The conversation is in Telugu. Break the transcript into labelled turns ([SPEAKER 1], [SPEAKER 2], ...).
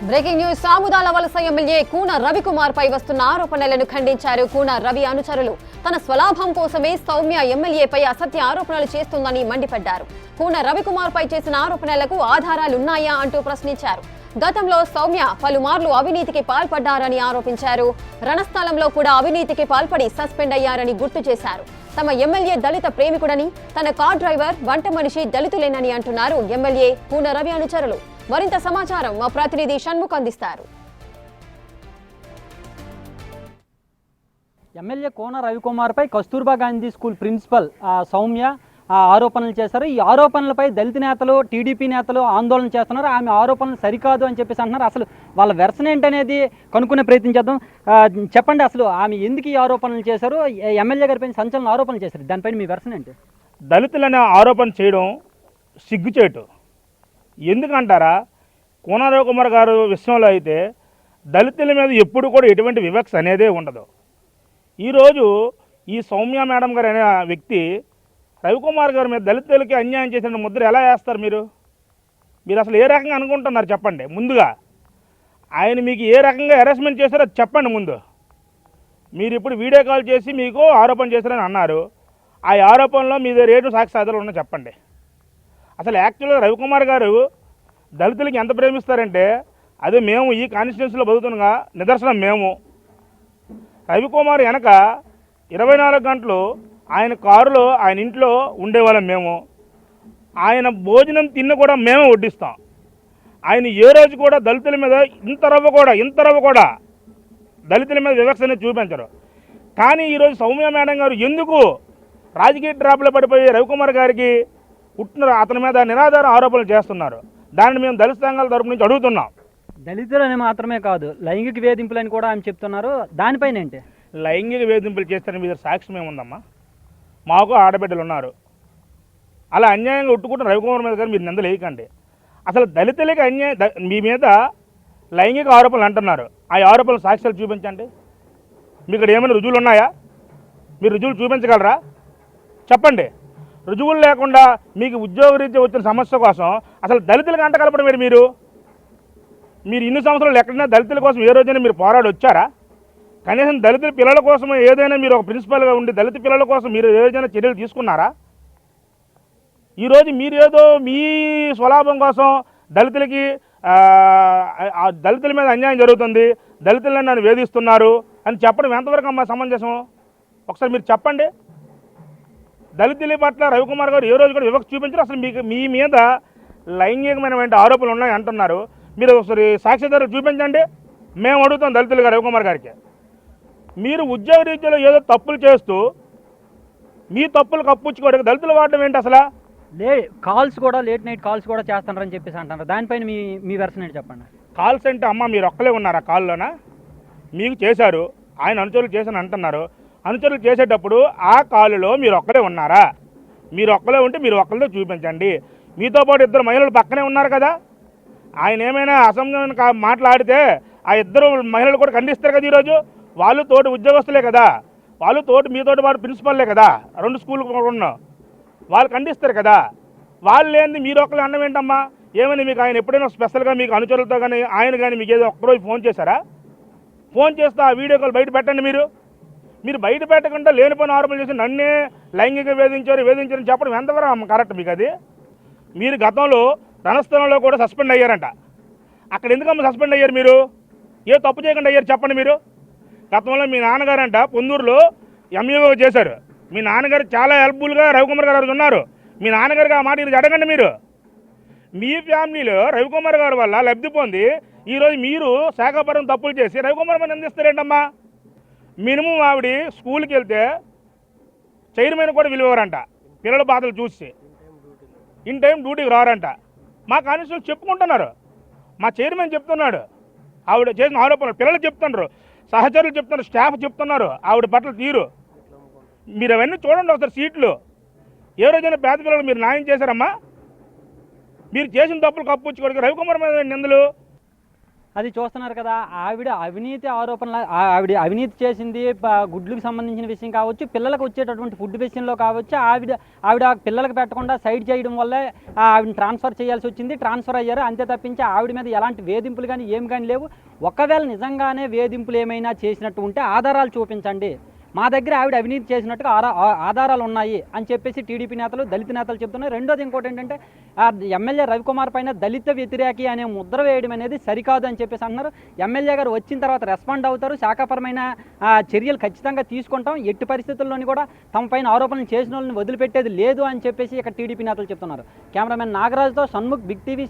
[SPEAKER 1] Breaking news. సాముదాల వలస ఎమ్మెల్యే కూన రవికుమార్ పై వస్తున్న ఆరోపణలను ఖండించారు కూన రవి అనుచరులు. తన స్వలాభం కోసమే సౌమ్య ఎమ్మెల్యేపై అసత్య ఆరోపణలు చేస్తుందని మండిపడ్డారు. కూన రవికుమార్ పై చేసిన ఆరోపణలకు ఆధారాలున్నాయా అంటూ ప్రశ్నించారు. గతంలో సౌమ్య పలుమార్లు అవినీతికి పాల్పడ్డారని ఆరోపించారు. రణస్థలంలో కూడా అవినీతికి పాల్పడి సస్పెండ్ అయ్యారని గుర్తు చేశారు. తమ ఎమ్మెల్యే దళిత ప్రేమికుడని, తన కార్ డ్రైవర్, వంట మనిషి దళితులేనని అంటున్నారు ఎమ్మెల్యే కూన రవి అనుచరులు. మరింత సమాచారం మా ప్రతినిధి షణ్ముఖ్ అందిస్తారు.
[SPEAKER 2] ఎమ్మెల్యే కోన రవికుమార్ పై కస్తూర్బా గాంధీ స్కూల్ ప్రిన్సిపల్ సౌమ్య ఆరోపణలు చేశారు. ఈ ఆరోపణలపై దళిత నేతలు, టీడీపీ నేతలు ఆందోళన చేస్తున్నారు. ఆమె ఆరోపణలు సరికాదు అని చెప్పేసి అంటున్నారు. అసలు వాళ్ళ వెర్షన్ ఏంటనేది కనుక్కునే ప్రయత్నం చేద్దాం. చెప్పండి, అసలు ఆమె ఎందుకు ఈ ఆరోపణలు చేశారు? ఎమ్మెల్యే గారి పైన సంచలన ఆరోపణలు చేశారు, దానిపైన మీ వెర్షన్ ఏంటి?
[SPEAKER 3] దళితులనే ఆరోపణ చేయడం సిగ్గుచేటు. ఎందుకంటారా, కోన రవికుమార్ గారు విషయంలో అయితే దళితుల మీద ఎప్పుడు కూడా ఎటువంటి వివక్ష అనేదే ఉండదు. ఈరోజు ఈ సౌమ్య మేడం గారు అనే వ్యక్తి రవికుమార్ గారి మీద దళితులకి అన్యాయం చేసిన ముద్ర ఎలా వేస్తారు? మీరు అసలు ఏ రకంగా అనుకుంటున్నారు చెప్పండి. ముందుగా ఆయన మీకు ఏ రకంగా హెరాస్మెంట్ చేశారో అది చెప్పండి. ముందు మీరు ఇప్పుడు వీడియో కాల్ చేసి మీకు ఆరోపణ చేశారని అన్నారు. ఆ ఆరోపణలో మీ రేటు సాక్ష్యాధారాలు ఉన్నా చెప్పండి. అసలు యాక్చువల్గా రవికుమార్ గారు దళితులకి ఎంత ప్రేమిస్తారంటే అదే మేము ఈ కాన్స్టిట్యున్సీలో బతుకుతున్నగా నిదర్శనం. మేము రవికుమార్ వెనక 24 గంటలు ఆయన కారులో ఆయన ఇంట్లో ఉండేవాళ్ళం. మేము ఆయన భోజనం తిన్న కూడా మేమే వడ్డిస్తాం. ఆయన ఏ రోజు కూడా దళితుల మీద ఇంత రవ్వ కూడా దళితుల మీద వివక్ష అనేది చూపించరు. కానీ ఈరోజు సౌమ్య మేడం గారు ఎందుకు రాజకీయ డ్రాప్లో పడిపోయి రవికుమార్ గారికి అతని మీద నిరాధార ఆరోపణలు చేస్తున్నారు? దానిని మేము దళిత సంఘాల తరపు నుంచి అడుగుతున్నాం.
[SPEAKER 2] దళితులని మాత్రమే కాదు, లైంగిక వేధింపులని కూడా ఆమె చెప్తున్నారు. దానిపైన ఏంటి?
[SPEAKER 3] లైంగిక వేధింపులు చేస్తారని మీద సాక్ష్యం ఏముందమ్మా? మాకు ఆడబిడ్డలు ఉన్నారు. అలా అన్యాయంగా ఉట్టుకుంటున్న రవికుమార్ మీద కానీ మీరు నిందలు వేయకండి. అసలు దళితులకి మీ మీద లైంగిక ఆరోపణలు అంటున్నారు. ఆ ఆరోపణలు సాక్ష్యాలు చూపించండి. మీకు ఇక్కడ ఏమైనా రుజువులు ఉన్నాయా? మీరు రుజువులు చూపించగలరా? చెప్పండి. రుజువులు లేకుండా మీకు ఉద్యోగరీత్యా వచ్చిన సమస్య కోసం అసలు దళితులకు అంటగలపడం మీరు ఇన్ని సంవత్సరాలు ఎక్కడైనా దళితుల కోసం ఏ రోజైనా మీరు పోరాడి వచ్చారా? కనీసం దళితుల పిల్లల కోసం ఏదైనా మీరు ఒక ప్రిన్సిపల్గా ఉండి దళిత పిల్లల కోసం మీరు ఏదైనా చర్యలు తీసుకున్నారా? ఈరోజు మీరు ఏదో మీ స్వలాభం కోసం దళితుల మీద అన్యాయం జరుగుతుంది, దళితులను నన్ను వేధిస్తున్నారు అని చెప్పడం ఎంతవరకు అమ్మా సమంజసం? ఒకసారి మీరు చెప్పండి. దళితుల పట్ల రవికుమార్ గారు ఏ రోజు కూడా వివక్ష చూపించారు. అసలు మీ మీద లైంగికమైనటువంటి ఆరోపణలు ఉన్నాయి అంటున్నారు. మీరు ఒకసారి సాక్ష్యాధారాలు చూపించండి. మేము అడుగుతాం దళితులు గారు రవికుమార్ గారికి. మీరు ఉద్యోగ రీత్యాలో ఏదో తప్పులు చేస్తూ మీ తప్పులు కప్పుచ్చుకోవడానికి దళితులు వాడడం ఏంటి? అసలు
[SPEAKER 2] కాల్స్ కూడా లేట్ నైట్ కాల్స్ కూడా చేస్తున్నారని చెప్పేసి అంటున్నారు. దానిపైన మీ వెర్షన్ ఏంటి చెప్పండి.
[SPEAKER 3] కాల్స్ అంటే అమ్మ మీరు ఒక్కలే ఉన్నారా కాల్లోనా? మీకు చేశారు, ఆయన అనుచరులు చేశాను అంటున్నారు. అనుచరులు చేసేటప్పుడు ఆ కాలులో మీరు ఒక్కడే ఉన్నారా? మీరు ఒక్కలే ఉంటే మీరు ఒక్కరితో చూపించండి. మీతో పాటు ఇద్దరు మహిళలు పక్కనే ఉన్నారు కదా. ఆయన ఏమైనా అసంబద్ధమైన మాట్లాడితే ఆ ఇద్దరు మహిళలు కూడా ఖండిస్తారు కదా. ఈరోజు వాళ్ళు తోటి ఉద్యోగస్తులే కదా, వాళ్ళు మీతోటి పాటు ప్రిన్సిపల్లే కదా, 2 స్కూళ్ళు ఉన్న వాళ్ళు ఖండిస్తారు కదా. వాళ్ళు లేని మీరు ఒక్కరు అన్నం ఏంటమ్మా? ఏమని మీకు ఆయన ఎప్పుడైనా స్పెషల్గా మీకు అనుచరులతో కానీ ఆయన కానీ మీకు ఏదో ఒక్కరోజు ఫోన్ చేశారా? ఫోన్ చేస్తే ఆ వీడియో కాల్ బయట పెట్టండి. మీరు బయట పెట్టకుండా లేనిపోయిన ఆరోపణలు చేసి నన్నే లైంగిక వేధించారని చెప్పడం ఎంతవరకు కరెక్ట్ మీకు? అది మీరు గతంలో రణస్థలంలో కూడా సస్పెండ్ అయ్యారంట. అక్కడ ఎందుకమ్మా సస్పెండ్ అయ్యారు? మీరు ఏ తప్పు చేయకుండా అయ్యారు చెప్పండి. మీరు గతంలో మీ నాన్నగారంట పొందూరులో ఎంఈఓ చేశారు. మీ నాన్నగారు చాలా హెల్ప్ఫుల్గా రవికుమార్ గారు ఉన్నారు. మీ నాన్నగారికి ఆ మాట ఇది అడగండి. మీరు మీ ఫ్యామిలీలో రవికుమార్ గారి వల్ల లబ్ధి పొంది ఈరోజు మీరు శాఖాపరం తప్పులు చేసి రవికుమార్ మీద నిందిస్తారేంటమ్మా? మినిమం ఆవిడ స్కూల్కి వెళ్తే చైర్మన్ కూడా విలువరంట. పిల్లల బాధలు చూసి ఇన్ టైం డ్యూటీకి రారంట. మా కానిస్టేబుల్ చెప్పుకుంటున్నారు, మా చైర్మన్ చెప్తున్నాడు ఆవిడ చేసిన ఆరోపణలు. పిల్లలు చెప్తున్నారు, సహచరులు చెప్తున్నారు, స్టాఫ్ చెప్తున్నారు ఆవిడ పట్ల తీరు. మీరు అవన్నీ చూడండి ఒకసారి సీట్లు. ఏ రోజైనా పేద పిల్లలు మీరు న్యాయం చేశారమ్మా? మీరు చేసిన తప్పులు కప్పుచ్చుకోవడానికి రవికుమార్ మీద నిందలు.
[SPEAKER 2] అది చూస్తున్నారు కదా, ఆవిడ అవినీతి ఆరోపణలు, ఆవిడ అవినీతి చేసింది గుడ్లకు సంబంధించిన విషయం కావచ్చు, పిల్లలకు వచ్చేటటువంటి ఫుడ్ విషయంలో కావచ్చు, ఆవిడ పిల్లలకు పెట్టకుండా సైడ్ చేయడం వల్లే ఆవిడని ట్రాన్స్ఫర్ చేయాల్సి వచ్చింది, ట్రాన్స్ఫర్ అయ్యారు. అంతే తప్పించి ఆవిడ మీద ఎలాంటి వేధింపులు కానీ ఏం కానీ లేవు. ఒకవేళ నిజంగానే వేధింపులు ఏమైనా చేసినట్టు ఉంటే ఆధారాలు చూపించండి, మా దగ్గర ఆవిడ అవినీతి చేసినట్టుగా ఆధారాలు ఉన్నాయి అని చెప్పేసి టీడీపీ నేతలు, దళిత నేతలు చెప్తున్నారు. రెండోది ఇంకోటి ఏంటంటే ఎమ్మెల్యే రవికుమార్ పైన దళిత వ్యతిరేకి అనే ముద్ర వేయడం అనేది సరికాదు అని చెప్పేసి అంటున్నారు. ఎమ్మెల్యే గారు వచ్చిన తర్వాత రెస్పాండ్ అవుతారు, శాఖపరమైన చర్యలు ఖచ్చితంగా తీసుకుంటాం, ఎట్టి పరిస్థితుల్లోని కూడా తమ పైన ఆరోపణలు చేసిన వాళ్ళని వదిలిపెట్టేది లేదు అని చెప్పేసి ఇక్కడ టీడీపీ నేతలు చెప్తున్నారు. కెమెరామెన్ నాగరాజుతో షణ్ముఖ్, బిగ్ టీవీ.